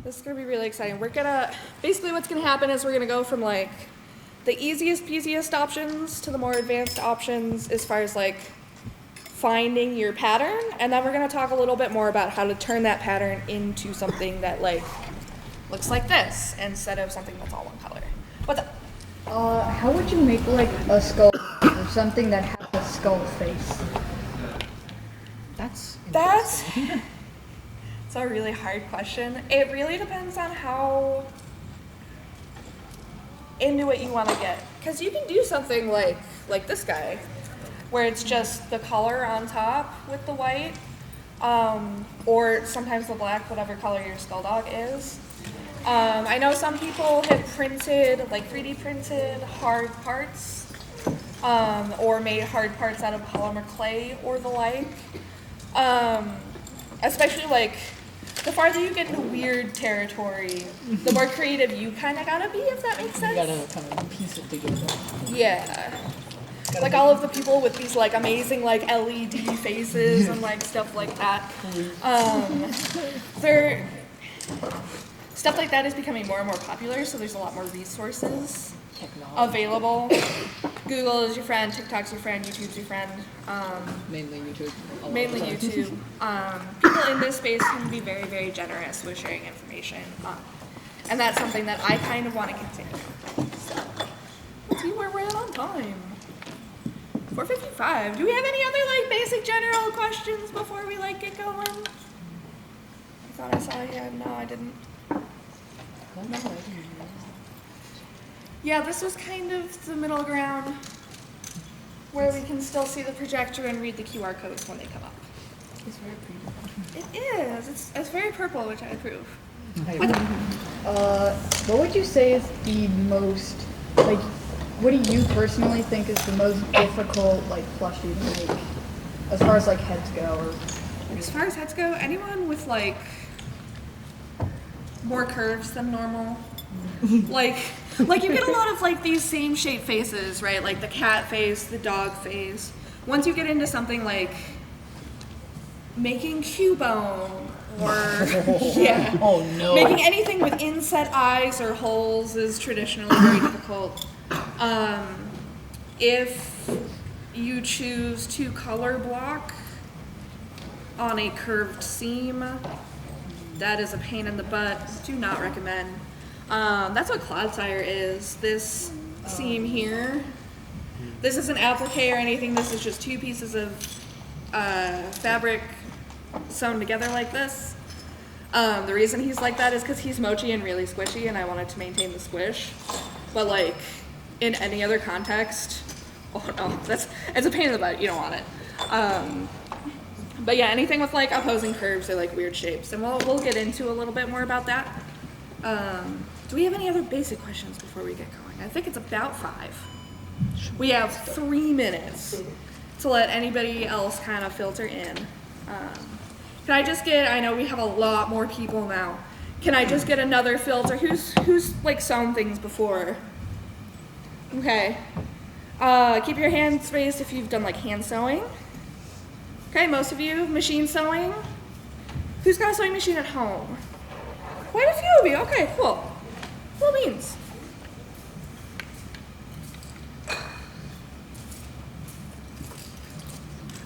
This is going to be really exciting. We're going to, basically what's going to happen is we're going to go from like the easiest options to the more advanced options as far as like finding your pattern. And then we're going to talk a little bit more about how to turn that pattern into something that like looks like this instead of something that's all one color. What's up? How would you make like a skull or something that has a skull face? That's it's a really hard question. It really depends on how into it you want to get. Because you can do something like this guy, where it's just the color on top with the white, or sometimes the black, whatever color your skull dog is. I know some people have printed, like 3D printed hard parts, or made hard parts out of polymer clay or the like. Especially like, the farther you get into weird territory, the more creative you kind of gotta be, if that makes sense. You gotta kind of piece it together. Yeah. Like all of the people with these like amazing like LED faces and like stuff like that. Stuff like that is becoming more and more popular, so there's a lot more resources available. Google is your friend, TikTok's your friend, YouTube's your friend. Mainly YouTube. Mainly YouTube. People in this space can be very, very generous with sharing information. And that's something that I kind of want to continue. So, let's see where we're at on time. 4:55. Do we have any other like basic general questions before we like get going? I thought I saw you. No, I didn't. Yeah, this was kind of the middle ground where we can still see the projector and read the QR codes when they come up. It's very pretty. It is. It's very purple, which I approve. What would you say is the most, like, what do you personally think is the most difficult, like, plushie to make, as far as, like, heads go? Or As far as heads go, anyone with, like, more curves than normal. like you get a lot of, like, these same shape faces, right? Like the cat face, the dog face. Once you get into something like making Cubone or, yeah. Oh, no. Making anything with inset eyes or holes is traditionally very difficult. If you choose to color block on a curved seam, that is a pain in the butt. Do not recommend. That's what Cloudfire is. This seam here, this isn't applique or anything. This is just two pieces of fabric sewn together like this. The reason he's like that is because he's mochi and really squishy, and I wanted to maintain the squish. But like in any other context, oh no, it's a pain in the butt. You don't want it. But yeah, anything with like opposing curves or like weird shapes, and we'll get into a little bit more about that. Do we have any other basic questions before we get going? I think it's about 5. We have 3 minutes to let anybody else kind of filter in. Can I just get, I know we have a lot more people now. Can I just get another filter? Who's like sewn things before? Okay. Keep your hands raised if you've done like hand sewing. Okay, most of you, machine sewing. Who's got a sewing machine at home? Quite a few of you, okay, cool. Cool beans.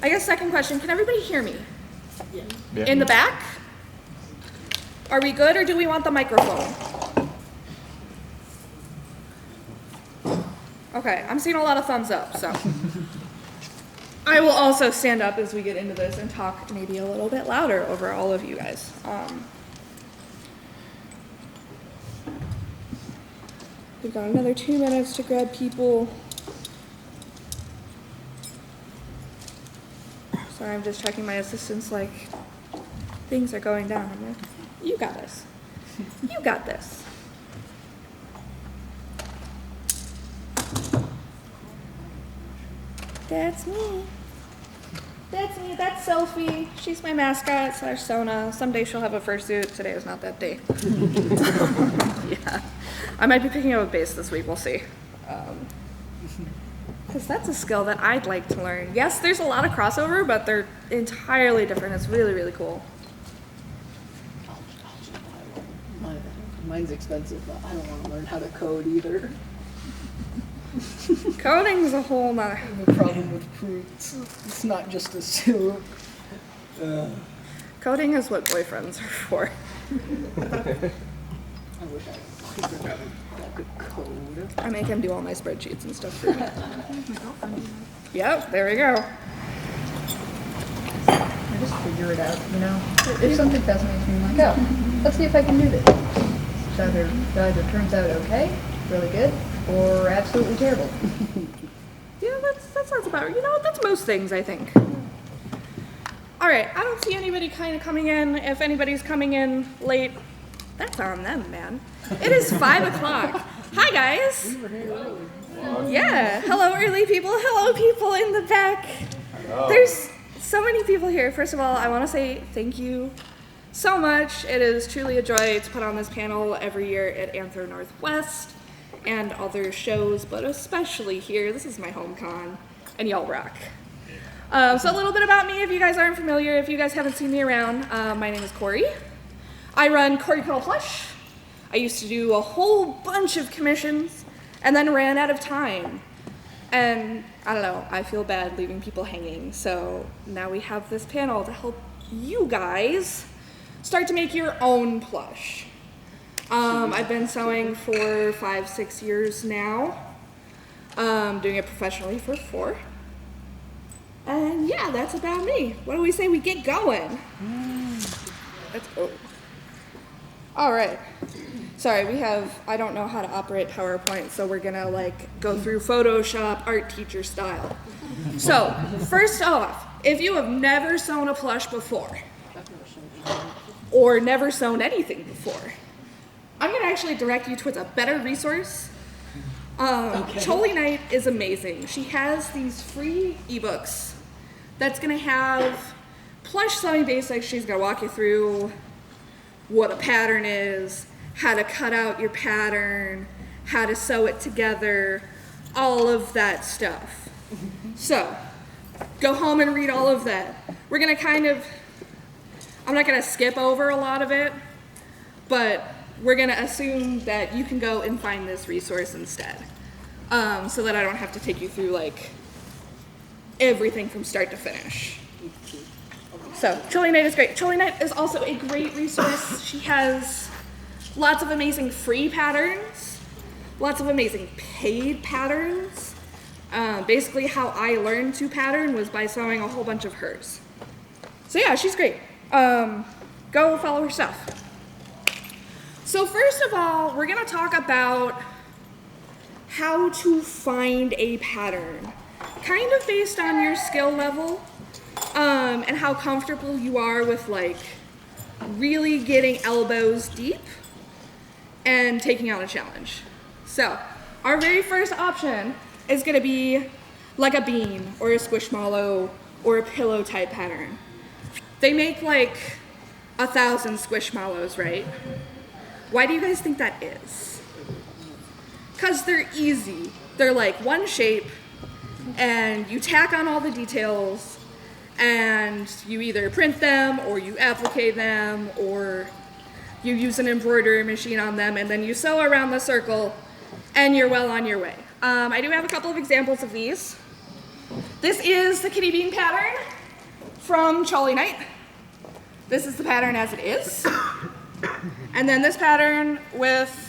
I guess second question, can everybody hear me? Yeah. In the back? Are we good or do we want the microphone? Okay, I'm seeing a lot of thumbs up, so. I will also stand up as we get into this and talk maybe a little bit louder over all of you guys. We've got another 2 minutes to grab people. Sorry, I'm just checking my assistants like things are going down. I'm like, you got this. You got this. That's me. That's me. That's Sophie. She's my mascot / Sona. Someday she'll have a fursuit. Today is not that day. Yeah. I might be picking up a bass this week. We'll see. Because that's a skill that I'd like to learn. Yes, there's a lot of crossover, but they're entirely different. It's really, really cool. My Mine's expensive, but I don't want to learn how to code either. Coding's a whole nother. I have a problem with fruits. It's not just a syrup. Coding is what boyfriends are for. I wish I figured out that could code. I make him do all my spreadsheets and stuff for me. Yep, there we go. I just figure it out, you know? If something fascinates me, I'm like, oh, let's see if I can do this. It either turns out okay, really good, or absolutely terrible. Yeah, that sounds about, you know, that's most things, I think. All right, I don't see anybody kind of coming in. If anybody's coming in late, that's on them, man. It is 5 o'clock. Hi, guys. Yeah, hello, early people. Hello, people in the back. There's so many people here. First of all, I want to say thank you so much. It is truly a joy to put on this panel every year at Anthro Northwest and other shows, but especially here. This is my home con, and y'all rock. So a little bit about me, if you guys aren't familiar, if you guys haven't seen me around, my name is Corey. I run Corey Plush. I used to do a whole bunch of commissions and then ran out of time. And I don't know, I feel bad leaving people hanging. So now we have this panel to help you guys start to make your own plush. I've been sewing for 5-6 years now. Doing it professionally for 4. And yeah, that's about me. What do we say we get going? Let's go. All right. Sorry, I don't know how to operate PowerPoint, so we're gonna like go through Photoshop art teacher style. So, first off, if you have never sewn a plush before, or never sewn anything before, I'm gonna actually direct you towards a better resource. Choli Knight is amazing. She has these free ebooks that's gonna have plush sewing basics. She's gonna walk you through what a pattern is, how to cut out your pattern, how to sew it together, all of that stuff. So, go home and read all of that. We're gonna I'm not gonna skip over a lot of it, but we're gonna assume that you can go and find this resource instead. So that I don't have to take you through like everything from start to finish. So, Choli Knight is great. Choli Knight is also a great resource. She has lots of amazing free patterns, lots of amazing paid patterns. Basically how I learned to pattern was by sewing a whole bunch of hers. So yeah, she's great. Go follow her stuff. So first of all, we're gonna talk about how to find a pattern, kind of based on your skill level, and how comfortable you are with like really getting elbows deep and taking on a challenge. So our very first option is gonna be like a bean or a squishmallow or a pillow type pattern. They make like 1,000 squishmallows, right? Why do you guys think that is? Because they're easy. They're like one shape and you tack on all the details and you either print them or you applique them or you use an embroidery machine on them and then you sew around the circle and you're well on your way. I do have a couple of examples of these. This is the kitty bean pattern from Choli Knight. This is the pattern as it is. And then this pattern with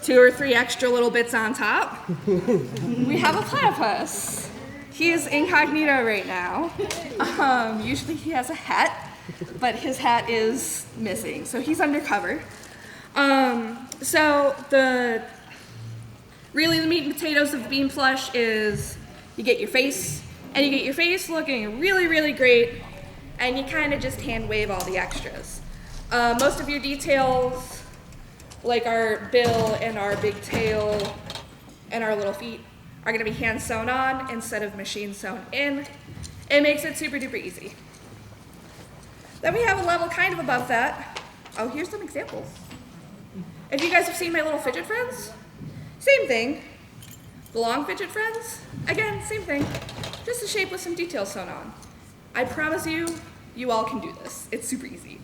2 or 3 extra little bits on top. We have a platypus. He is incognito right now. Usually he has a hat, but his hat is missing, so he's undercover. So really the meat and potatoes of the bean plush is you get your face, and you get your face looking really, really great, and you kind of just hand wave all the extras. Most of your details, like our bill and our big tail and our little feet, are gonna be hand sewn on instead of machine sewn in. It makes it super duper easy. Then we have a level kind of above that. Oh, here's some examples. If you guys have seen my little fidget friends, same thing. The long fidget friends, again, same thing. Just a shape with some details sewn on. I promise you, you all can do this. It's super easy.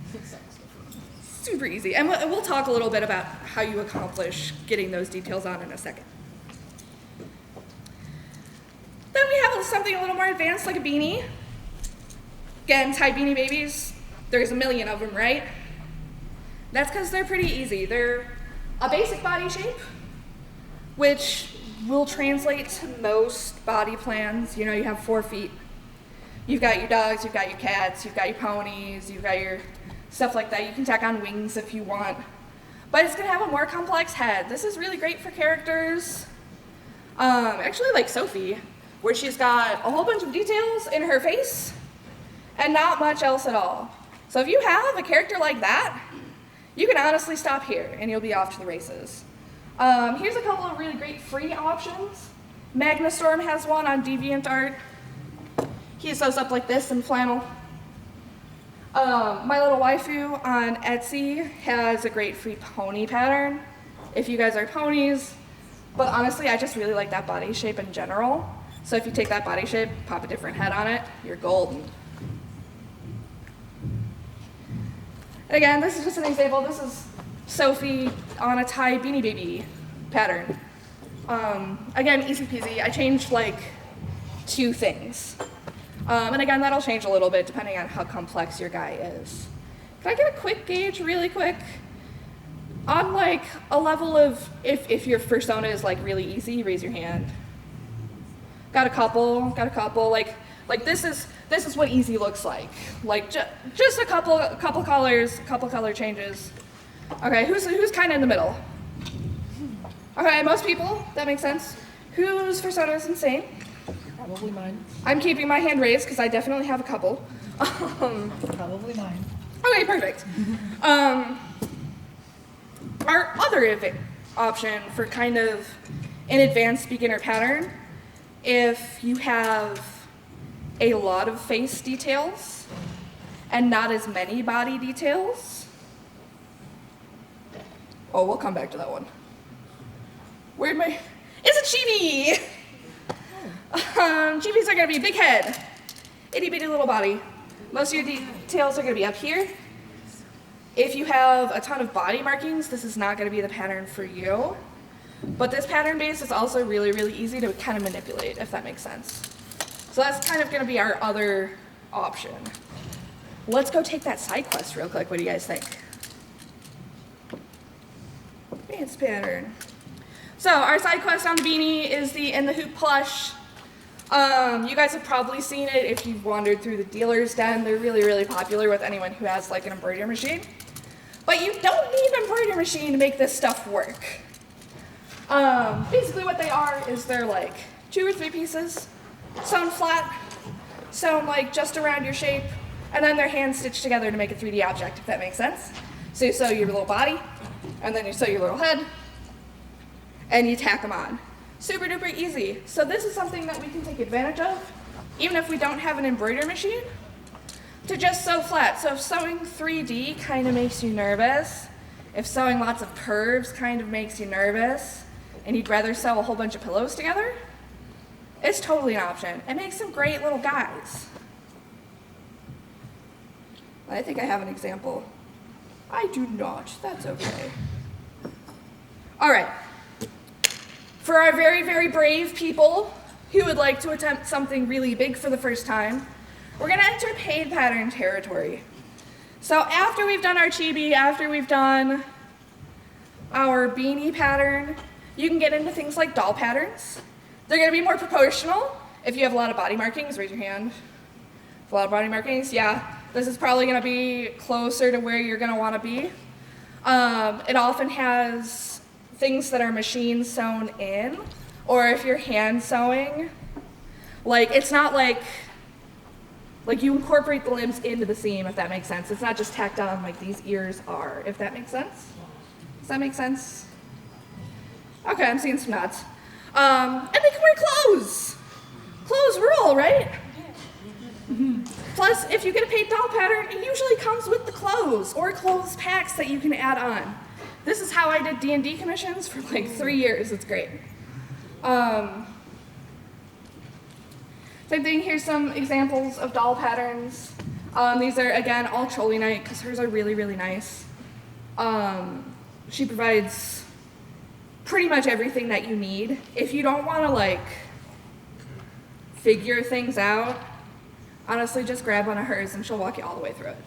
super easy. And we'll talk a little bit about how you accomplish getting those details on in a second. Then we have something a little more advanced like a beanie. Again, tie beanie babies, there's a million of them, right? That's because they're pretty easy. They're a basic body shape, which will translate to most body plans. You know, you have 4 feet. You've got your dogs, you've got your cats, you've got your ponies, you've got your stuff like that. You can tack on wings if you want. But it's gonna have a more complex head. This is really great for characters. Actually like Sophie, where she's got a whole bunch of details in her face and not much else at all. So if you have a character like that, you can honestly stop here and you'll be off to the races. Here's a couple of really great free options. Magnastorm has one on DeviantArt. He sews up like this in flannel. My Little Waifu on Etsy has a great free pony pattern, if you guys are ponies. But honestly, I just really like that body shape in general. So if you take that body shape, pop a different head on it, you're golden. And again, this is just an example. This is Sophie on a tie beanie baby pattern. Again, easy peasy. I changed like 2 things. And again, that'll change a little bit depending on how complex your guy is. Can I get a quick gauge really quick? On like a level of, if your Fursona is like really easy, raise your hand. Got a couple, like this is what easy looks like. Like just a couple colors, couple color changes. Okay, who's kind of in the middle? Okay, most people, that makes sense. Whose Fursona is insane? Probably mine. I'm keeping my hand raised because I definitely have a couple. Probably mine. Okay, perfect. Our other option for kind of an advanced beginner pattern, if you have a lot of face details and not as many body details. Oh, we'll come back to that one. Where'd my... It's a chibi! Chibis are gonna be big head, itty bitty little body. Most of your details are gonna be up here. If you have a ton of body markings, this is not gonna be the pattern for you. But this pattern base is also really, really easy to kind of manipulate, if that makes sense. So that's kind of gonna be our other option. Let's go take that side quest real quick. What do you guys think? Advanced pattern. So our side quest on the beanie is the In the Hoop plush. You guys have probably seen it if you've wandered through the dealer's den. They're really, really popular with anyone who has like an embroidery machine. But you don't need an embroidery machine to make this stuff work. Basically what they are is they're like 2 or 3 pieces, sewn flat, sewn like just around your shape, and then they're hand stitched together to make a 3D object, if that makes sense. So you sew your little body, and then you sew your little head, and you tack them on. Super duper easy. So this is something that we can take advantage of, even if we don't have an embroidery machine, to just sew flat. So if sewing 3D kind of makes you nervous, if sewing lots of curves kind of makes you nervous, and you'd rather sew a whole bunch of pillows together, it's totally an option. It makes some great little guys. I think I have an example. I do not. That's okay. All right. For our very, very brave people who would like to attempt something really big for the first time, we're gonna enter paid pattern territory. So after we've done our chibi, after we've done our beanie pattern, you can get into things like doll patterns. They're gonna be more proportional. If you have a lot of body markings, raise your hand. A lot of body markings, yeah. This is probably gonna be closer to where you're gonna wanna be. It often has things that are machine sewn in, or if you're hand sewing, like it's not like you incorporate the limbs into the seam, if that makes sense. It's not just tacked on like these ears are, if that makes sense. Does that make sense? Okay, I'm seeing some nods. And they can wear clothes. Clothes rule, right? Plus, if you get a paid doll pattern, it usually comes with the clothes or clothes packs that you can add on. This is how I did D&D commissions for like 3 years. It's great. Same thing, here's some examples of doll patterns. These are, again, all Trolley Night, because hers are really, really nice. She provides pretty much everything that you need. If you don't want to like figure things out, honestly just grab one of hers and she'll walk you all the way through it.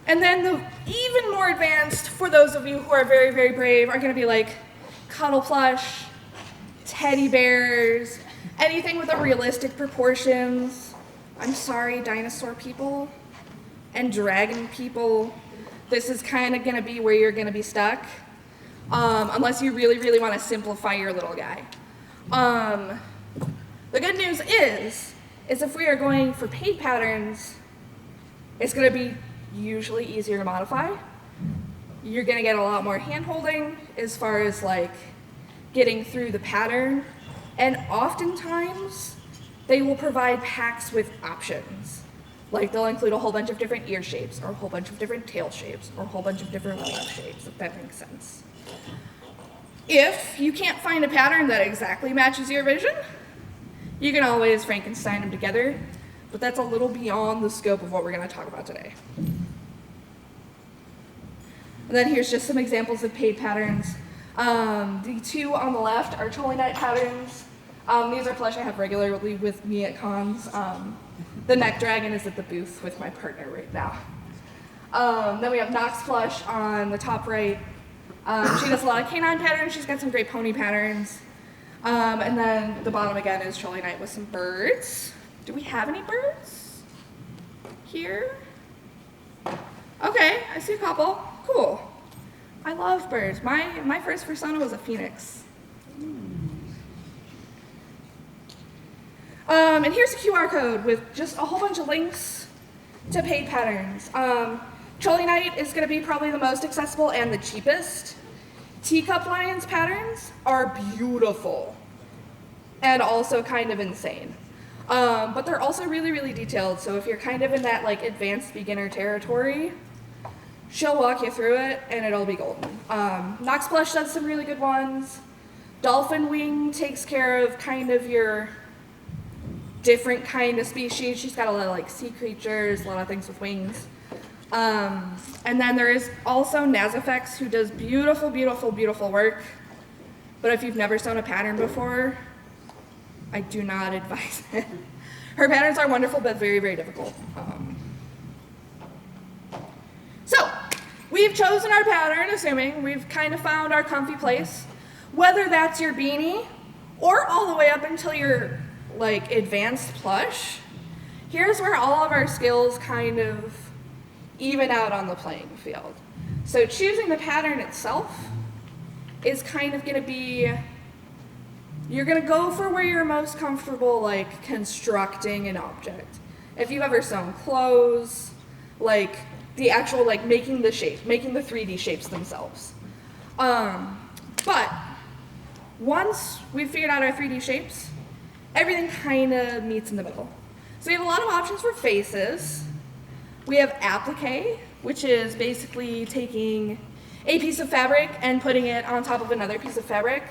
And then the even more advanced, for those of you who are very, very brave, are going to be like cuddle plush, teddy bears, anything with a realistic proportions. I'm sorry, dinosaur people and dragon people. This is kind of going to be where you're going to be stuck, unless you really, really want to simplify your little guy. The good news is if we are going for paid patterns, it's going to be usually easier to modify. You're going to get a lot more hand holding as far as like getting through the pattern, and oftentimes they will provide packs with options. Like they'll include a whole bunch of different ear shapes, or a whole bunch of different tail shapes, or a whole bunch of different wing shapes, if that makes sense. If you can't find a pattern that exactly matches your vision, you can always Frankenstein them together, but that's a little beyond the scope of what we're going to talk about today. And then here's just some examples of paid patterns. The two on the left are trolley night patterns. These are plush I have regularly with me at cons. The neck dragon is at the booth with my partner right now. Then we have Nox plush on the top right. She does a lot of canine patterns. She's got some great pony patterns. And then the bottom again is trolley night with some birds. Do we have any birds here? Okay, I see a couple. Cool. I love birds. My first Fursona was a phoenix. And here's a QR code with just a whole bunch of links to paid patterns. Trolley Night is going to be probably the most accessible and the cheapest. Teacup Lions patterns are beautiful and also kind of insane. But they're also really, really detailed. So if you're kind of in that like advanced beginner territory, she'll walk you through it and it'll be golden. Nox Plush does some really good ones. Dolphin Wing takes care of kind of your different kind of species. She's got a lot of like sea creatures, a lot of things with wings. And then there is also Nazifex, who does beautiful, beautiful, beautiful work. But if you've never sewn a pattern before, I do not advise it. Her patterns are wonderful, but very, very difficult. So, we've chosen our pattern, assuming we've kind of found our comfy place. Whether that's your beanie, or all the way up until your like advanced plush, here's where all of our skills kind of even out on the playing field. So choosing the pattern itself is kind of gonna be, you're gonna go for where you're most comfortable like constructing an object. If you've ever sewn clothes, like the actual like making the shape, making the 3D shapes themselves. But once we've figured out our 3D shapes, everything kind of meets in the middle. So we have a lot of options for faces. We have appliqué, which is basically taking a piece of fabric and putting it on top of another piece of fabric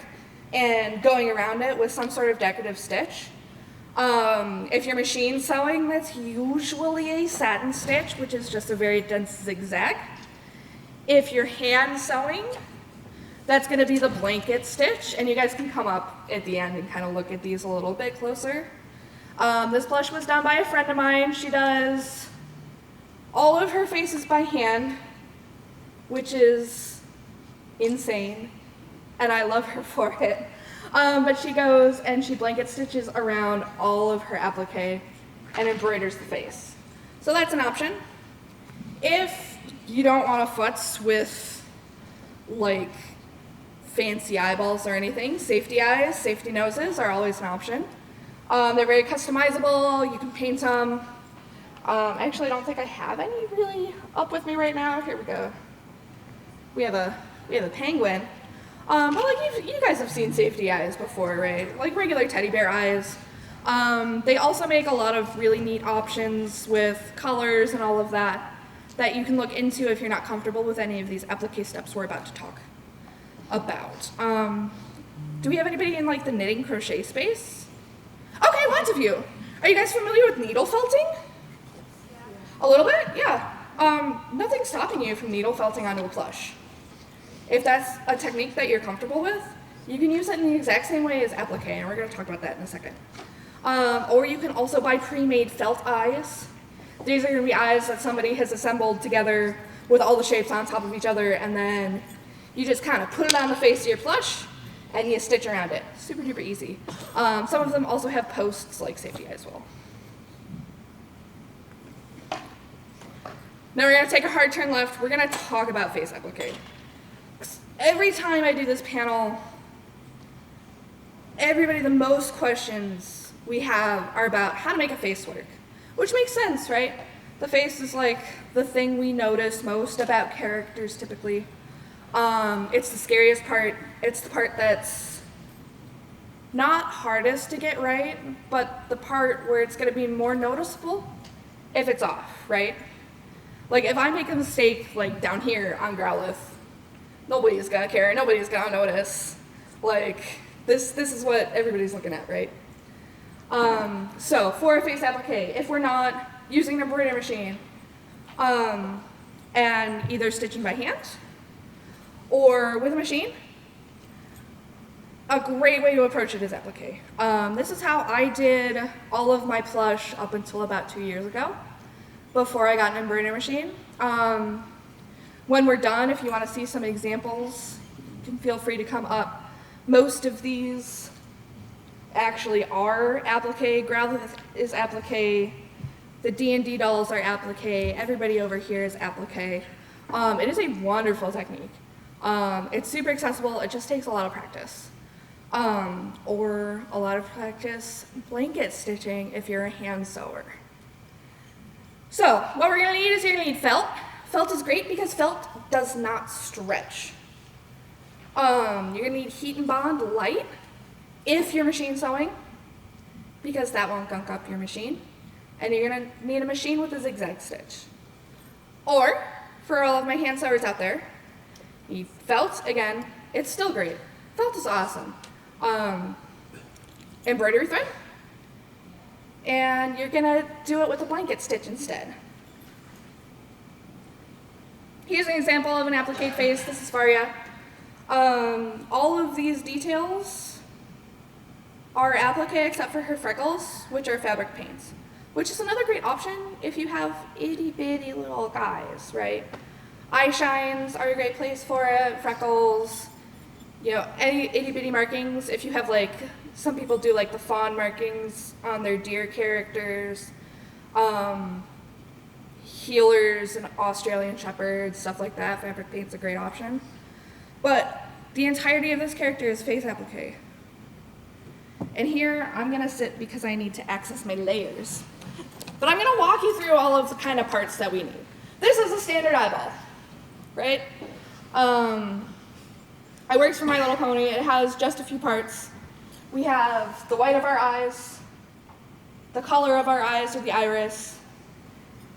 and going around it with some sort of decorative stitch. If you're machine sewing, that's usually a satin stitch, which is just a very dense zigzag. If you're hand sewing, that's going to be the blanket stitch, and you guys can come up at the end and kind of look at these a little bit closer. This plush was done by a friend of mine. She does all of her faces by hand, which is insane, and I love her for it. But she goes and she blanket stitches around all of her appliqué and embroiders the face. So that's an option. If you don't want to futz with like fancy eyeballs or anything, safety eyes, safety noses are always an option. They're very customizable. You can paint them. Actually, I don't think I have any really up with me right now. Here we go. We have a penguin. But like you guys have seen safety eyes before, right? Like regular teddy bear eyes. They also make a lot of really neat options with colors and all of that that you can look into if you're not comfortable with any of these applique steps we're about to talk about. Do we have anybody in like the knitting crochet space? Okay, lots of you. Are you guys familiar with needle felting? A little bit? Yeah. Nothing's stopping you from needle felting onto a plush. If that's a technique that you're comfortable with, you can use it in the exact same way as applique, and we're going to talk about that in a second. Or you can also buy pre-made felt eyes. These are going to be eyes that somebody has assembled together with all the shapes on top of each other, and then you just kind of put it on the face of your plush, and you stitch around it. Super duper easy. Some of them also have posts like safety as well. Now we're going to take a hard turn left. We're going to talk about face applique. Every time I do this panel, the most questions we have are about how to make a face work, which makes sense, right? The face is like the thing we notice most about characters typically. It's the scariest part. It's the part that's not hardest to get right, but the part where it's going to be more noticeable if it's off, right? Like if I make a mistake like down here on Growlithe, nobody's going to care. Nobody's going to notice. Like this is what everybody's looking at, right? So for a face applique, if we're not using an embroidery machine and either stitching by hand or with a machine, a great way to approach it is applique. This is how I did all of my plush up until about 2 years ago, before I got an embroidery machine. When we're done, if you want to see some examples, you can feel free to come up. Most of these actually are applique. Growlithe is applique. The D&D dolls are applique. Everybody over here is applique. It is a wonderful technique. It's super accessible. It just takes a lot of practice. Or a lot of practice blanket stitching if you're a hand sewer. So what we're going to need is you're going to need felt. Felt is great because felt does not stretch. You're going to need heat and bond light if you're machine sewing, because that won't gunk up your machine. And you're going to need a machine with a zigzag stitch. Or, for all of my hand sewers out there, you need felt. Again, it's still great. Felt is awesome. Embroidery thread. And you're going to do it with a blanket stitch instead. Here's an example of an applique face. This is Faria. All of these details are applique except for her freckles, which are fabric paints, which is another great option if you have itty bitty little guys, right? Eye shines are a great place for it, freckles, you know, any itty bitty markings. If you have like, some people do like the fawn markings on their deer characters, healers and Australian shepherds, stuff like that. Fabric paint's a great option. But the entirety of this character is face applique. And here I'm gonna sit because I need to access my layers. But I'm gonna walk you through all of the kind of parts that we need. This is a standard eyeball, right? I worked for My Little Pony. It has just a few parts. We have the white of our eyes, the color of our eyes or the iris,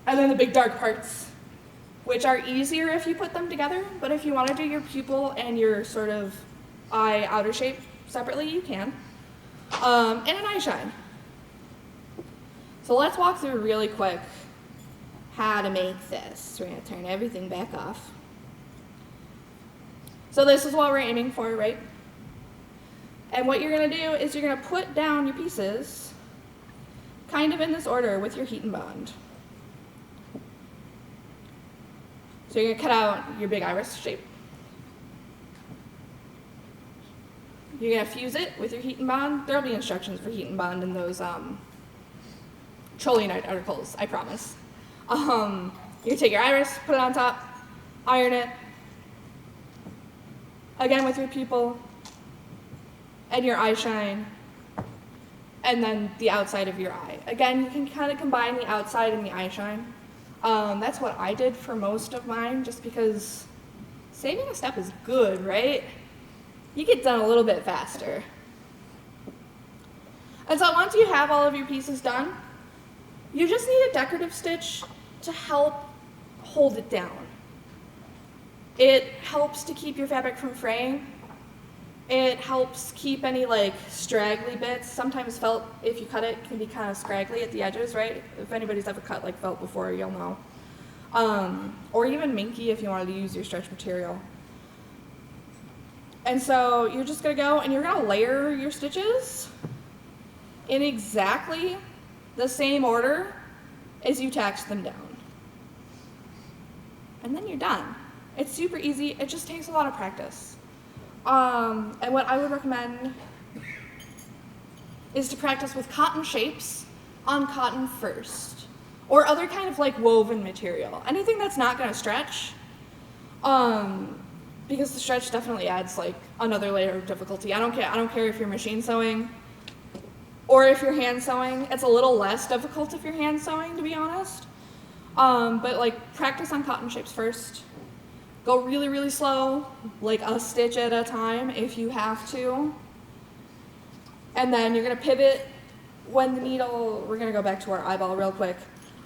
and then the big dark parts, which are easier if you put them together, but if you want to do your pupil and your sort of eye outer shape separately, you can. And an eye shine. So let's walk through really quick how to make this. We're going to turn everything back off. So this is what we're aiming for, right? And what you're going to do is you're going to put down your pieces kind of in this order with your heat and bond. So you're going to cut out your big iris shape. You're going to fuse it with your heat and bond. There will be instructions for heat and bond in those Trolley Night articles, I promise. You take your iris, put it on top, iron it. Again with your pupil and your eye shine, and then the outside of your eye. Again, you can kind of combine the outside and the eye shine. That's what I did for most of mine, just because saving a step is good, right? You get done a little bit faster. And so once you have all of your pieces done, you just need a decorative stitch to help hold it down. It helps to keep your fabric from fraying. It helps keep any like straggly bits. Sometimes felt, if you cut it, can be kind of scraggly at the edges, right? If anybody's ever cut like felt before, you'll know. or even minky if you wanted to use your stretch material. And so you're just gonna go and you're gonna layer your stitches in exactly the same order as you tacked them down. And then you're done. It's super easy, it just takes a lot of practice. And what I would recommend is to practice with cotton shapes on cotton first, or other kind of like woven material. Anything that's not gonna stretch, because the stretch definitely adds like another layer of difficulty. I don't care if you're machine sewing or if you're hand sewing. It's a little less difficult if you're hand sewing, to be honest. But like practice on cotton shapes first. Go really, really slow, like a stitch at a time if you have to. And then you're gonna pivot when the needle, we're gonna go back to our eyeball real quick.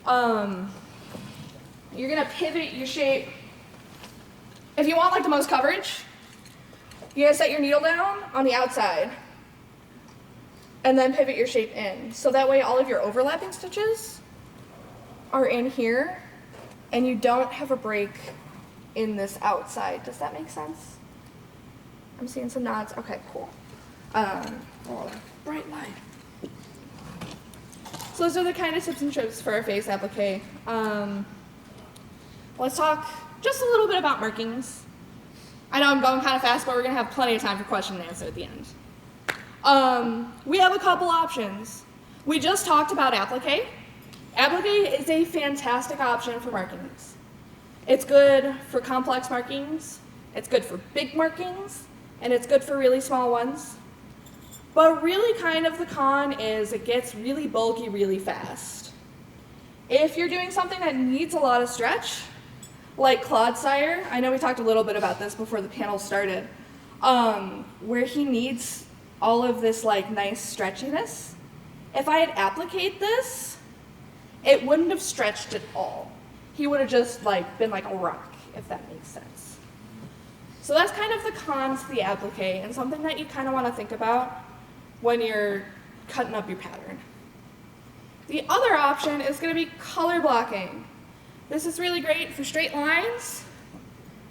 You're gonna pivot your shape. If you want like the most coverage, you're gonna set your needle down on the outside and then pivot your shape in. So that way all of your overlapping stitches are in here and you don't have a break in this outside. Does that make sense? I'm seeing some nods. Okay, cool. Oh, bright light. So those are the kind of tips and tricks for our face applique. Let's talk just a little bit about markings. I know I'm going kind of fast, but we're gonna have plenty of time for question and answer at the end. We have a couple options. We just talked about applique. Applique is a fantastic option for markings. It's good for complex markings, it's good for big markings, and it's good for really small ones. But really kind of the con is it gets really bulky really fast. If you're doing something that needs a lot of stretch, like Claude Sire, I know we talked a little bit about this before the panel started, where he needs all of this like nice stretchiness. If I had appliqued this, it wouldn't have stretched at all. He would have just like been like a rock, if that makes sense. So that's kind of the cons to the applique and something that you kind of want to think about when you're cutting up your pattern. The other option is going to be color blocking. This is really great for straight lines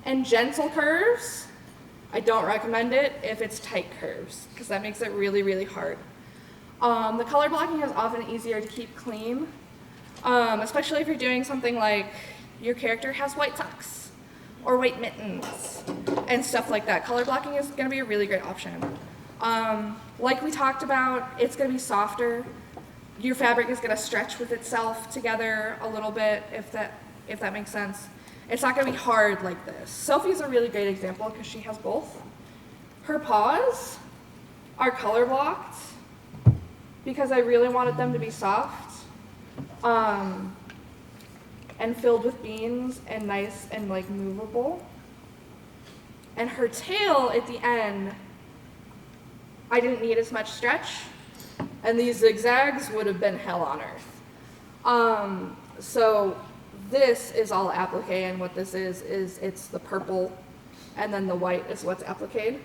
and gentle curves. I don't recommend it if it's tight curves because that makes it really, really hard. The color blocking is often easier to keep clean, especially if you're doing something like your character has white socks or white mittens and stuff like that. Color blocking is going to be a really great option. Like we talked about, it's going to be softer. Your fabric is going to stretch with itself together a little bit, if that makes sense. It's not going to be hard like this. Sophie's a really great example because she has both. Her paws are color blocked because I really wanted them to be soft and filled with beans and nice and like movable. And her tail at the end, I didn't need as much stretch, and these zigzags would have been hell on earth. So this is all applique, and what this is it's the purple, and then the white is what's appliqued,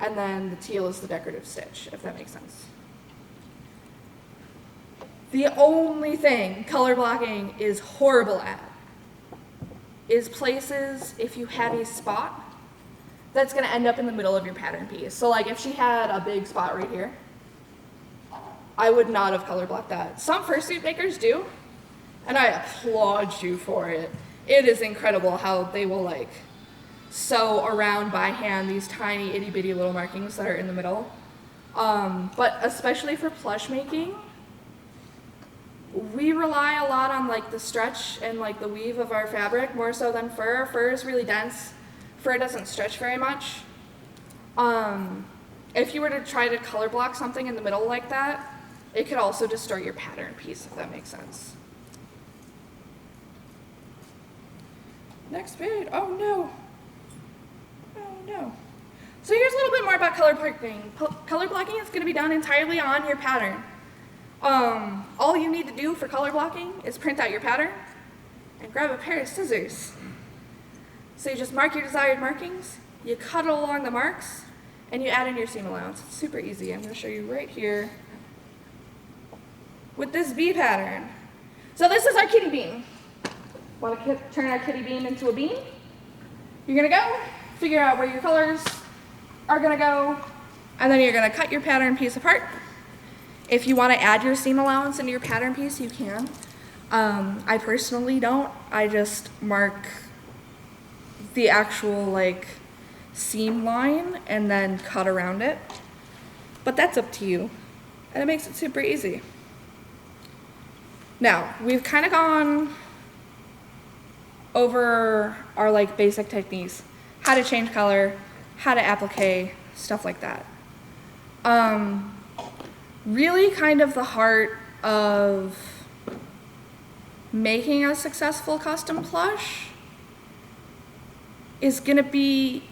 and then the teal is the decorative stitch, if that makes sense. The only thing color blocking is horrible at is places if you have a spot that's going to end up in the middle of your pattern piece. So like if she had a big spot right here, I would not have color blocked that. Some fursuit makers do, and I applaud you for it. It is incredible how they will like sew around by hand these tiny itty bitty little markings that are in the middle. But especially for plush making, we rely a lot on like the stretch and like the weave of our fabric more so than fur. Fur is really dense. Fur doesn't stretch very much. If you were to try to color block something in the middle like that, it could also distort your pattern piece, if that makes sense. Next page. Oh no. Oh no. So here's a little bit more about color blocking. Color blocking is going to be done entirely on your pattern. All you need to do for color blocking is print out your pattern and grab a pair of scissors. So you just mark your desired markings, you cut along the marks, and you add in your seam allowance. It's super easy. I'm going to show you right here with this bee pattern. So this is our kitty bean. Want to turn our kitty bean into a bean? You're gonna go, figure out where your colors are gonna go, and then you're gonna cut your pattern piece apart. If you want to add your seam allowance into your pattern piece, you can. I personally don't. I just mark the actual like seam line and then cut around it. But that's up to you. And it makes it super easy. Now, we've kind of gone over our like basic techniques. How to change color, how to applique, stuff like that. Really kind of the heart of making a successful custom plush is gonna be,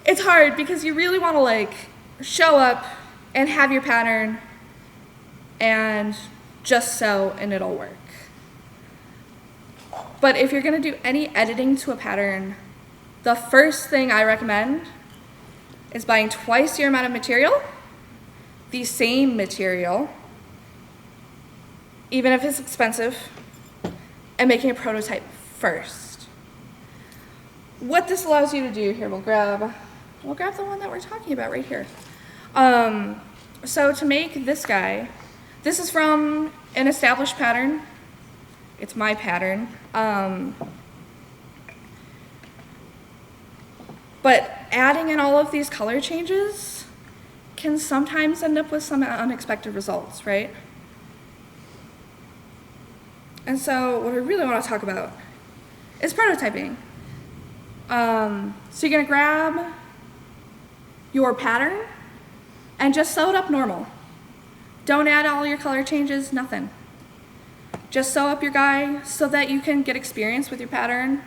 it's hard because you really wanna like show up and have your pattern and just sew and it'll work. But if you're gonna do any editing to a pattern, the first thing I recommend is buying twice your amount of material, the same material, even if it's expensive, and making a prototype first. What this allows you to do here, we'll grab the one that we're talking about right here. So to make this guy, this is from an established pattern. It's my pattern. But adding in all of these color changes can sometimes end up with some unexpected results, right? And so what I really want to talk about is prototyping. So you're gonna grab your pattern and just sew it up normal. Don't add all your color changes, nothing. Just sew up your guy so that you can get experience with your pattern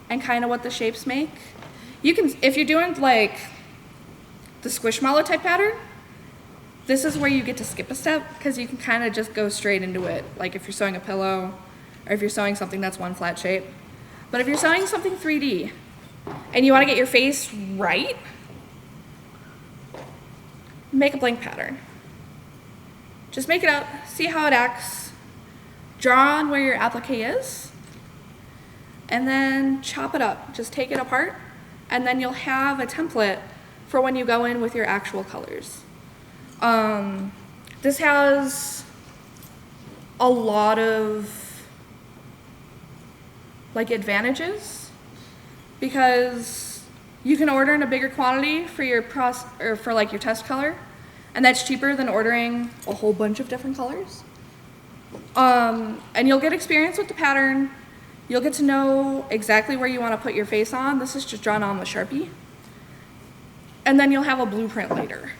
and kind of what the shapes make. You can, if you're doing like the squishmallow type pattern, this is where you get to skip a step because you can kind of just go straight into it. Like if you're sewing a pillow or if you're sewing something that's one flat shape. But if you're sewing something 3D and you want to get your face right, make a blank pattern. Just make it up, see how it acts, draw on where your applique is, and then chop it up. Just take it apart, and then you'll have a template for when you go in with your actual colors. This has a lot of like advantages because you can order in a bigger quantity for your for like your test color, and that's cheaper than ordering a whole bunch of different colors. And you'll get experience with the pattern. You'll get to know exactly where you want to put your face on. This is just drawn on with Sharpie. And then you'll have a blueprint later.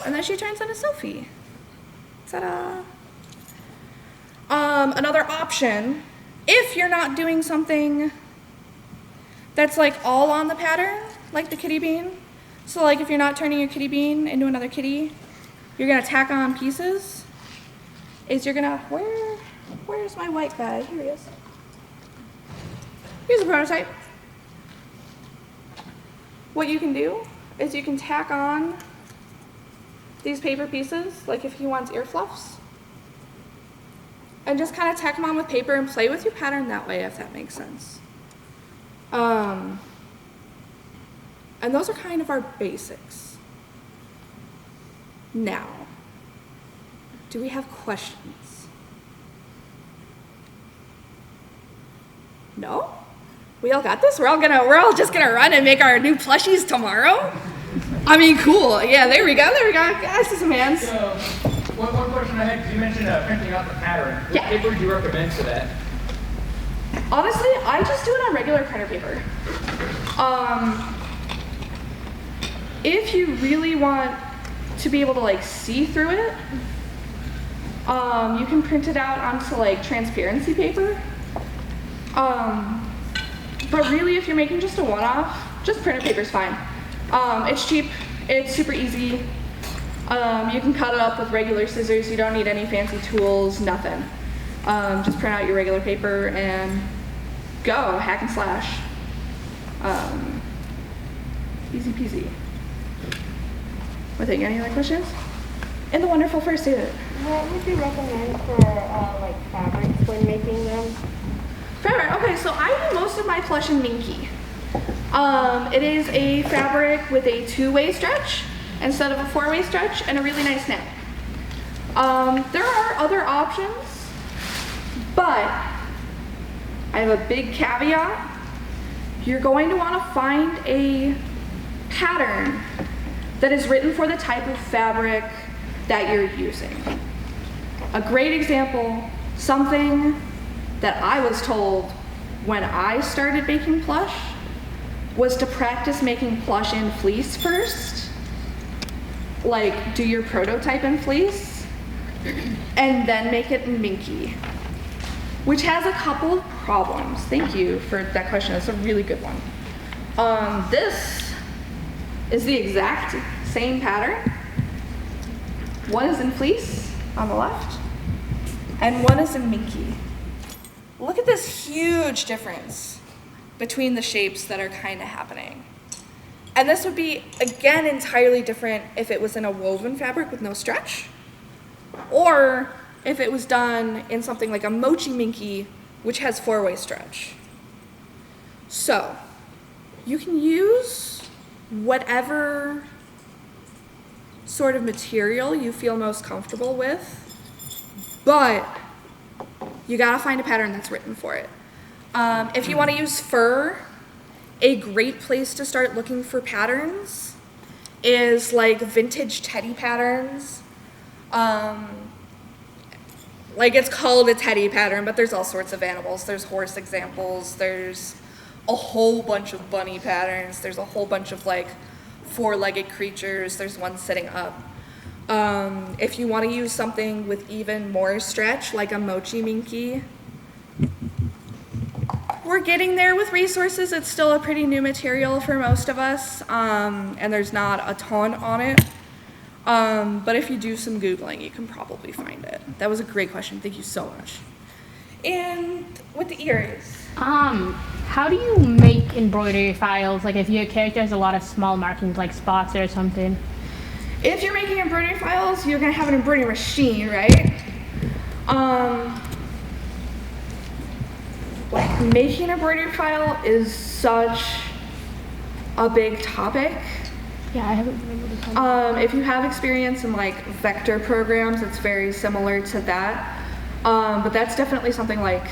And then she turns into Sophie. Ta-da! Another option, if you're not doing something that's like all on the pattern, like the kitty bean. So like if you're not turning your kitty bean into another kitty, you're gonna tack on pieces. Is you're gonna, where's my white guy? Here he is. Here's a prototype. What you can do is you can tack on these paper pieces, like if he wants ear fluffs, and just kind of tack them on with paper and play with your pattern that way, if that makes sense. And those are kind of our basics. Now, do we have questions? No? We all got this? We're all just gonna run and make our new plushies tomorrow? I mean, cool. Yeah, there we go. I see some hands. So, one question I had, because you mentioned printing out the pattern. What Yeah. paper would you recommend for that? Honestly, I just do it on regular printer paper. If you really want to be able to like see through it, you can print it out onto like transparency paper. But really, if you're making just a one-off, just printer paper's fine. It's cheap, it's super easy. You can cut it up with regular scissors. You don't need any fancy tools, nothing. Just print out your regular paper and go, hack and slash. Easy peasy. I think any other questions? And the wonderful first aid. What would you recommend for like fabrics when making them? Fabric. Okay, so I do most of my plush in minky. It is a fabric with a 2-way stretch instead of a 4-way stretch and a really nice neck. There are other options, but I have a big caveat. You're going to want to find a pattern that is written for the type of fabric that you're using. A great example, something that I was told when I started making plush was to practice making plush in fleece first. Like, do your prototype in fleece and then make it in minky, which has a couple of problems. Thank you for that question. That's a really good one. This is the exact same pattern. One is in fleece on the left, and one is in minky. Look at this huge difference between the shapes that are kind of happening. And this would be, again, entirely different if it was in a woven fabric with no stretch, or if it was done in something like a mochi minky, which has 4-way stretch. So, you can use whatever sort of material you feel most comfortable with, but you gotta find a pattern that's written for it. If you want to use fur, a great place to start looking for patterns is like vintage teddy patterns. Like, it's called a teddy pattern, but there's all sorts of animals. There's horse examples, there's a whole bunch of bunny patterns, there's a whole bunch of like 4-legged creatures, there's one sitting up. If you want to use something with even more stretch, like a mochi minky, we're getting there with resources. It's still a pretty new material for most of us, and there's not a ton on it. But if you do some Googling, you can probably find it. That was a great question. Thank you so much. And with the ears. How do you make embroidery files? Like, if your character has a lot of small markings, like spots or something? If you're making embroidery files, you're gonna have an embroidery machine, right? Like, making an embroidery file is such a big topic. Yeah, I haven't been able to find If you have experience in like vector programs, it's very similar to that. But that's definitely something like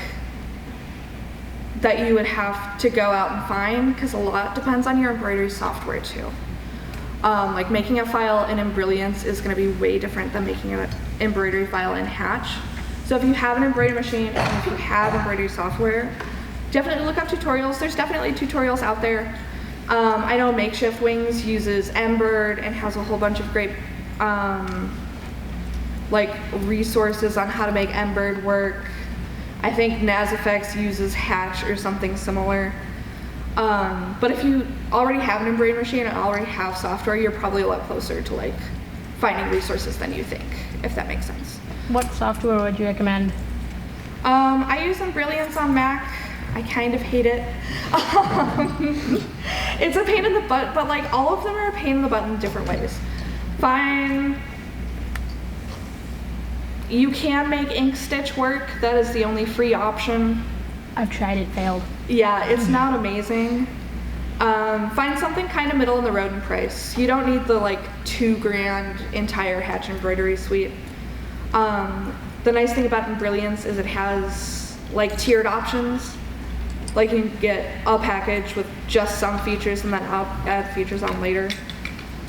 that you would have to go out and find, because a lot depends on your embroidery software too. Like, making a file in Embrilliance is going to be way different than making an embroidery file in Hatch. So if you have an embroidery machine and if you have embroidery software, definitely look up tutorials. There's definitely tutorials out there. I know Makeshift Wings uses Embird and has a whole bunch of great like resources on how to make Embird work. I think NazFX uses Hatch or something similar. But if you already have an embroidery machine and already have software, you're probably a lot closer to like finding resources than you think, if that makes sense. What software would you recommend? I use Embrilliance on Mac. I kind of hate it. It's a pain in the butt, but like all of them are a pain in the butt in different ways. Fine. You can make ink stitch work. That is the only free option. I've tried it, failed. Yeah, it's not amazing. Find something kind of middle of the road in price. You don't need the like $2,000 entire Hatch embroidery suite. The nice thing about Embrilliance is it has like tiered options. Like, you can get a package with just some features and then I'll add features on later.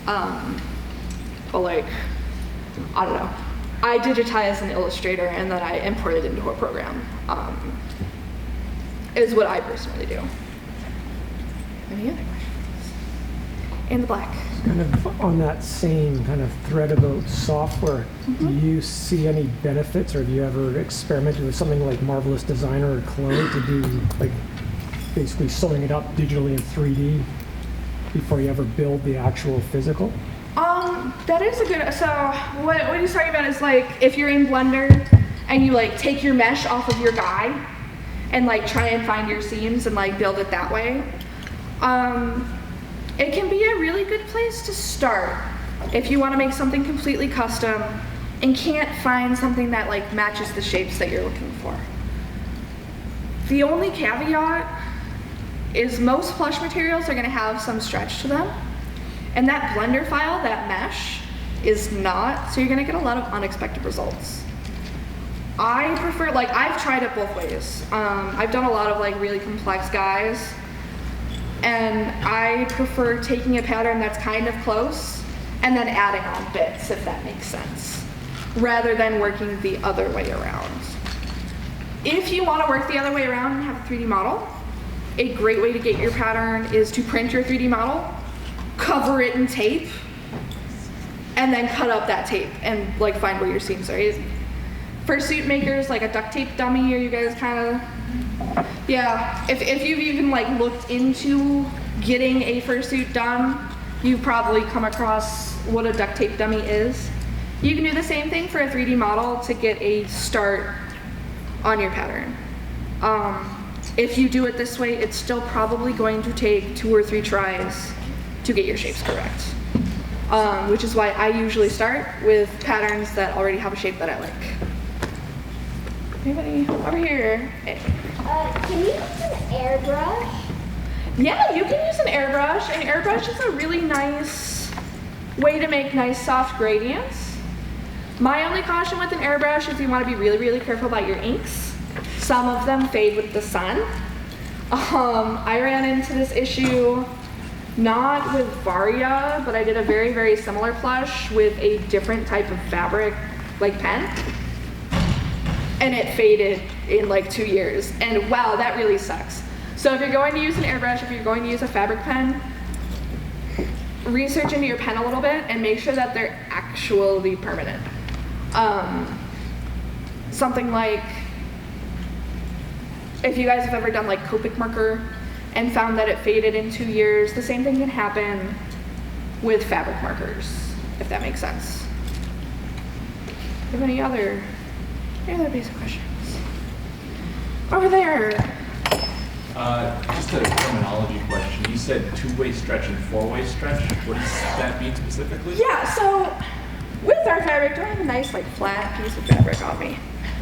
But like, I don't know. I digitize in Illustrator and then I import it into a program. Is what I personally do. Any other questions? In the black. Kind of on that same kind of thread about software, do you see any benefits, or have you ever experimented with something like Marvelous Designer or Clone to do like basically sewing it up digitally in 3D before you ever build the actual physical? That is a good, so what he's talking about is like if you're in Blender and you like take your mesh off of your guy and like try and find your seams and like build it that way. It can be a really good place to start if you want to make something completely custom and can't find something that like matches the shapes that you're looking for. The only caveat is most plush materials are gonna have some stretch to them, and that blender file, that mesh, is not, so you're gonna get a lot of unexpected results. I prefer, like, I've tried it both ways. I've done a lot of like really complex guys, and I prefer taking a pattern that's kind of close and then adding on bits, if that makes sense, rather than working the other way around. If you want to work the other way around and have a 3D model, a great way to get your pattern is to print your 3D model, cover it in tape, and then cut up that tape and like find where your seams are. For suit makers, like a duct tape dummy, are you guys kind of, yeah, if you've even like looked into getting a fursuit done, you've probably come across what a duct tape dummy is. You can do the same thing for a 3D model to get a start on your pattern. If you do it this way, it's still probably going to take 2 or 3 tries to get your shapes correct. Which is why I usually start with patterns that already have a shape that I like. Anybody over here? Can you use an airbrush? Yeah, you can use an airbrush. An airbrush is a really nice way to make nice soft gradients. My only caution with an airbrush is you want to be really, really careful about your inks. Some of them fade with the sun. I ran into this issue not with Varia, but I did a very, very similar plush with a different type of fabric, like pen. And it faded in like 2 years. And wow, that really sucks. So if you're going to use an airbrush, if you're going to use a fabric pen, research into your pen a little bit and make sure that they're actually permanent. Something like, if you guys have ever done like Copic marker and found that it faded in 2 years, the same thing can happen with fabric markers, if that makes sense. Do you have any other basic questions? Over there. Just a terminology question. You said 2-way stretch and 4-way stretch. What does that mean specifically? Yeah, so with our fabric, do I have a nice like flat piece of fabric on me?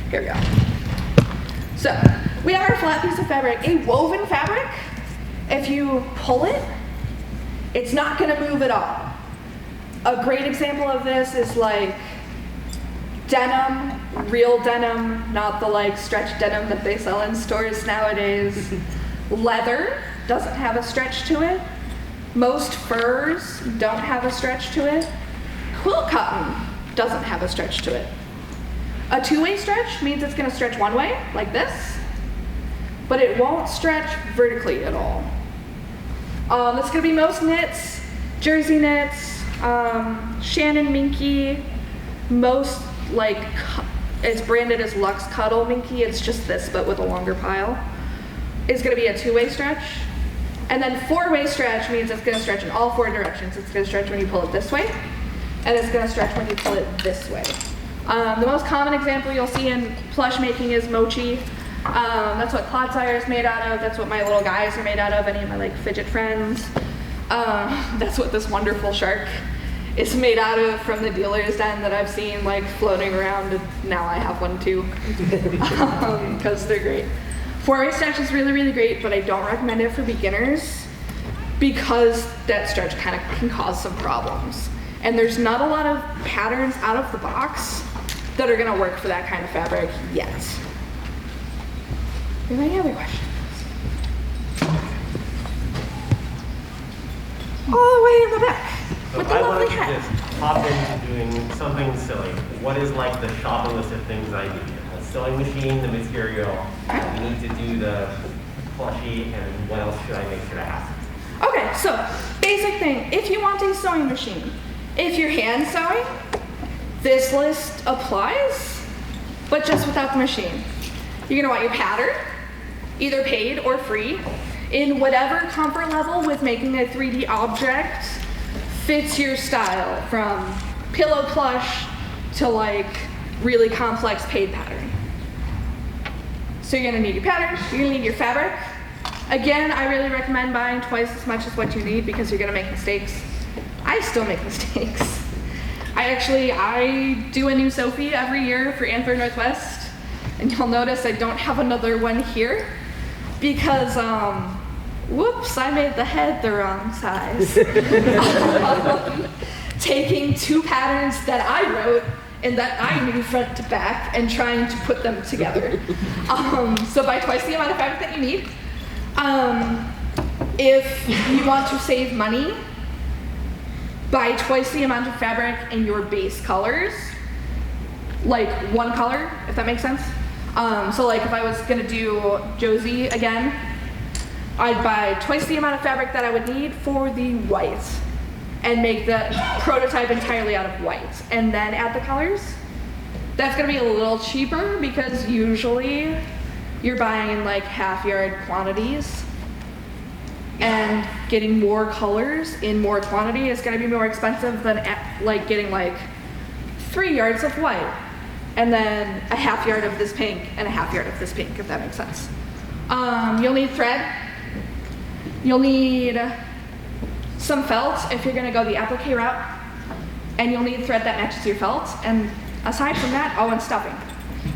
Here we go. So we have our flat piece of fabric. A woven fabric, if you pull it, it's not gonna move at all. A great example of this is like denim, real denim, not the like stretch denim that they sell in stores nowadays. Leather doesn't have a stretch to it. Most furs don't have a stretch to it. Quilt cotton doesn't have a stretch to it. A 2-way stretch means it's gonna stretch one way, like this, but it won't stretch vertically at all. That's gonna be most knits, jersey knits, Shannon Minky, most like, it's branded as Luxe Cuddle Minky, it's just this but with a longer pile, is gonna be a 2-way stretch. And then 4-way stretch means it's gonna stretch in all 4 directions. It's gonna stretch when you pull it this way, and it's gonna stretch when you pull it this way. The most common example you'll see in plush making is mochi. That's what Clodsire is made out of. That's what my little guys are made out of, any of my like fidget friends. That's what this wonderful shark is made out of from the dealer's den that I've seen like floating around, and now I have one too, because they're great. 4-way stretch is really, really great, but I don't recommend it for beginners because that stretch kind of can cause some problems. And there's not a lot of patterns out of the box that are gonna work for that kind of fabric yet. Do you have any other questions? All the way in the back. So with if the I lovely wanted to hat. just hop into doing something silly, what is like the shopping list of things I need? A sewing machine, the material, I need to do the plushie, and what else should I make sure to have? Okay, so basic thing, if you want a sewing machine, if you're hand sewing, this list applies, but just without the machine. You're gonna want your pattern, either paid or free, in whatever comfort level with making a 3D object fits your style, from pillow plush to like really complex paid pattern. So you're gonna need your pattern, you're gonna need your fabric. Again, I really recommend buying twice as much as what you need because you're gonna make mistakes. I still make mistakes. I I do a new Sophie every year for Anthro Northwest, and you'll notice I don't have another one here because, whoops, I made the head the wrong size. Taking 2 patterns that I wrote and that I knew front to back and trying to put them together. So buy twice the amount of fabric that you need. If you want to save money, buy twice the amount of fabric in your base colors, like 1 color, if that makes sense. So like if I was gonna do Josie again, I'd buy twice the amount of fabric that I would need for the white and make the prototype entirely out of white and then add the colors. That's gonna be a little cheaper because usually you're buying like half-yard quantities, and getting more colors in more quantity is gonna be more expensive than like getting like 3 yards of white and then a half yard of this pink and a half yard of this pink, if that makes sense. You'll need thread. You'll need some felt if you're gonna go the applique route, and you'll need thread that matches your felt. And aside from that, and stuffing.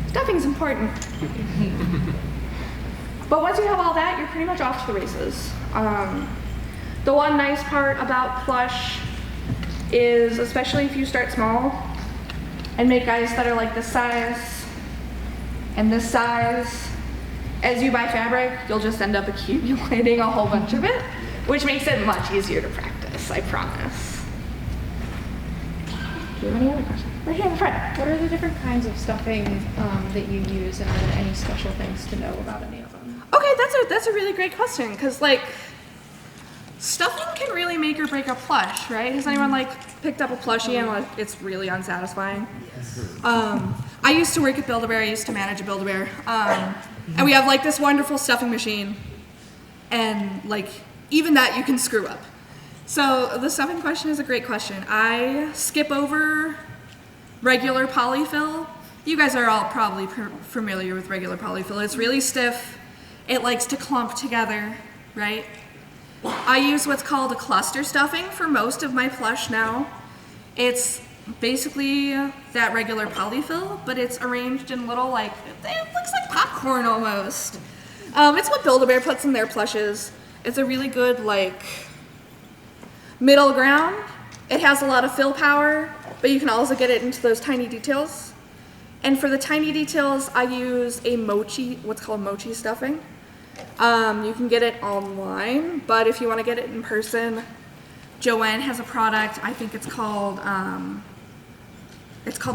Stuffing's important. But once you have all that, you're pretty much off to the races. The one nice part about Plush is, especially if you start small and make guys that are like this size and this size, as you buy fabric, you'll just end up accumulating a whole bunch of it, which makes it much easier to practice, I promise. Do you have any other questions? Right here in the front. What are the different kinds of stuffing that you use, and are there any special things to know about any of them? Okay, that's a really great question, because like stuffing can really make or break a plush, right? Has anyone like picked up a plushie and like it's really unsatisfying? Yes. I used to work at Build-A-Bear. I used to manage a Build-A-Bear, and we have like this wonderful stuffing machine, and like even that you can screw up. So the stuffing question is a great question. I skip over regular polyfill. You guys are all probably familiar with regular polyfill. It's really stiff. It likes to clump together, right? I use what's called a cluster stuffing for most of my plush now. It's basically that regular polyfill, but it's arranged in little like, it looks like popcorn almost. It's what Build-A-Bear puts in their plushes. It's a really good like middle ground. It has a lot of fill power, but you can also get it into those tiny details. And for the tiny details, I use a mochi, what's called mochi stuffing. You can get it online, but if you want to get it in person, Joanne has a product. I think it's called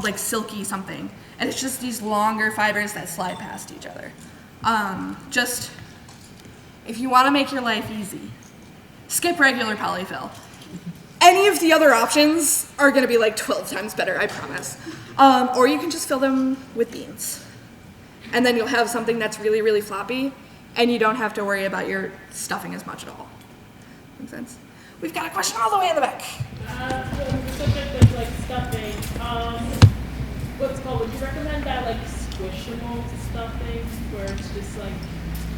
like silky something, and it's just these longer fibers that slide past each other. Just if you want to make your life easy, skip regular polyfill. Any of the other options are going to be like 12 times better, I promise. Or you can just fill them with beans, and then you'll have something that's really, really floppy, and you don't have to worry about your stuffing as much at all. Make sense? We've got a question all the way in the back. The subject of like stuffing, what's called, would you recommend that like squishable stuffing, where it's just like,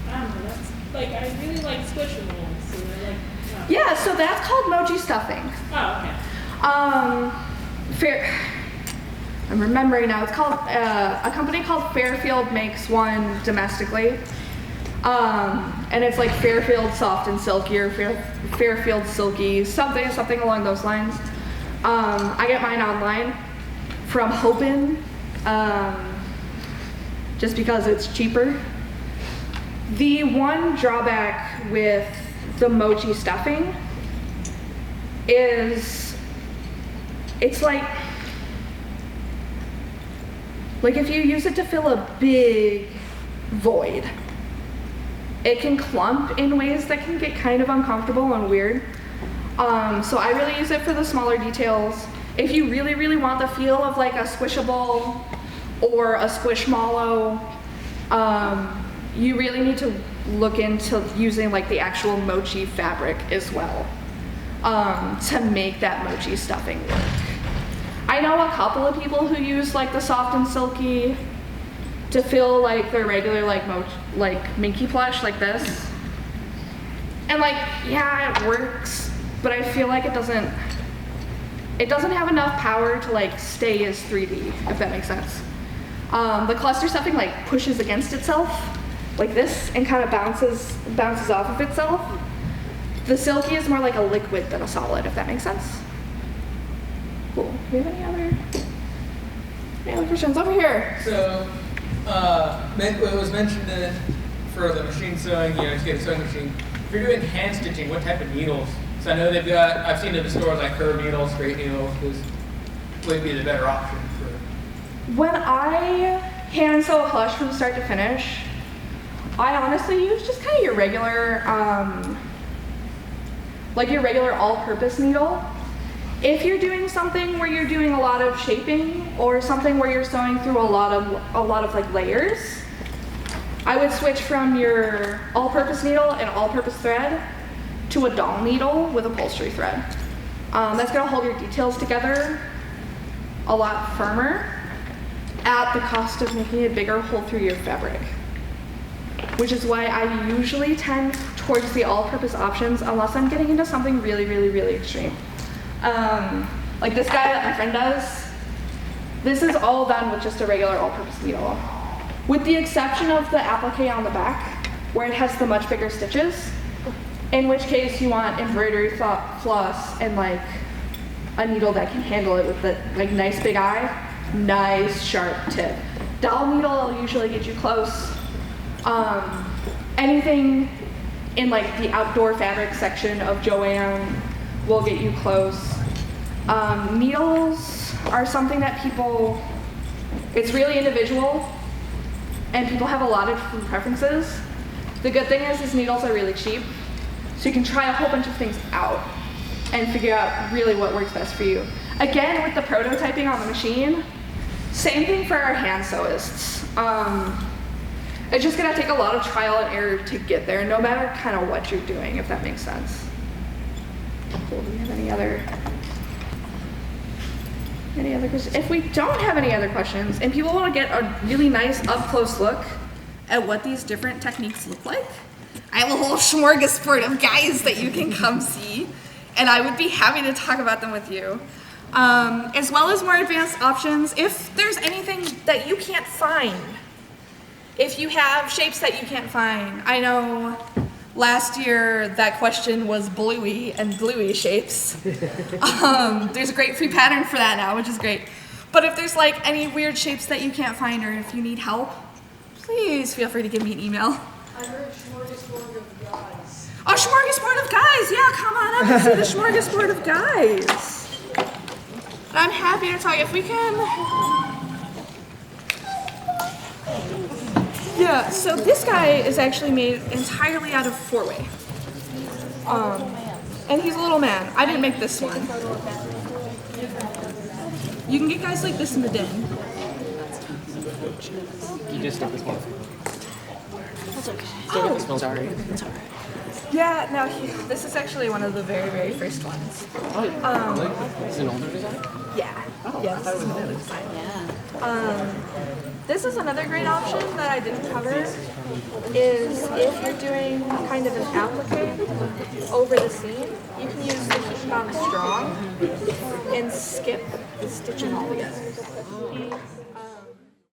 I don't know, that's like, I really like squishables, so they're like, oh. Yeah, so that's called mochi stuffing. Oh, okay. I'm remembering now, it's called, a company called Fairfield makes one domestically. And it's like Fairfield Soft and Silky or Fairfield Silky, something along those lines. I get mine online from Hopin, just because it's cheaper. The one drawback with the mochi stuffing is it's like if you use it to fill a big void, it can clump in ways that can get kind of uncomfortable and weird. So I really use it for the smaller details. If you really, really want the feel of like a squishable or a squishmallow, you really need to look into using like the actual mochi fabric as well, to make that mochi stuffing work. I know a couple of people who use like the soft and silky to fill like their regular like Minky plush like this, and like yeah, it works, but I feel like it doesn't it doesn't have enough power to like stay as 3D, if that makes sense. The cluster stuffing like pushes against itself like this and kind of bounces off of itself. The silky is more like a liquid than a solid, if that makes sense. Cool. Do we have any other questions over here? So, it was mentioned that for the machine sewing, to get a sewing machine, if you're doing hand stitching, what type of needles? So I know they've got, I've seen at the stores like curved needles, straight needles, would be the better option for. When I hand sew a plush from start to finish, I honestly use just kind of your regular, your regular all-purpose needle. If you're doing something where you're doing a lot of shaping or something where you're sewing through a lot of like layers, I would switch from your all-purpose needle and all-purpose thread to a doll needle with upholstery thread. That's gonna hold your details together a lot firmer at the cost of making a bigger hole through your fabric. Which is why I usually tend towards the all-purpose options unless I'm getting into something really, really, really extreme. Like this guy that my friend does, this is all done with just a regular all-purpose needle. With the exception of the applique on the back, where it has the much bigger stitches, in which case you want embroidery floss and like a needle that can handle it with the like nice big eye, nice sharp tip. Doll needle will usually get you close. Anything in like the outdoor fabric section of Joann will get you close. Needles are something that people, it's really individual and people have a lot of different preferences. The good thing is needles are really cheap, so you can try a whole bunch of things out and figure out really what works best for you. Again, with the prototyping on the machine, same thing for our hand sewists. It's just gonna take a lot of trial and error to get there, no matter kind of what you're doing, if that makes sense. Cool. Do we have any other questions? If we don't have any other questions, and people want to get a really nice up-close look at what these different techniques look like, I have a whole smorgasbord of guys that you can come see, and I would be happy to talk about them with you. As well as more advanced options, if there's anything that you can't find, if you have shapes that you can't find. I know last year that question was bluey and bluey shapes. There's a great free pattern for that now, which is great. But if there's like any weird shapes that you can't find or if you need help, please feel free to give me an email. I heard smorgasbord of guys. A smorgasbord of guys, yeah, come on up and see the smorgasbord of guys. And I'm happy to talk, if we can. Yeah, so this guy is actually made entirely out of 4-way. And he's a little man. I didn't make this one. You can get guys like this in the den. You just took this one. That's okay. Still get this one. Sorry. It's alright. Yeah, no, this is actually one of the very, very first ones. Is it an older design? Yeah. Yeah, this is an older design. Yeah. This is another great option that I didn't cover, is if you're doing kind of an applique over the seam, you can use the heat on strong and skip the stitching altogether.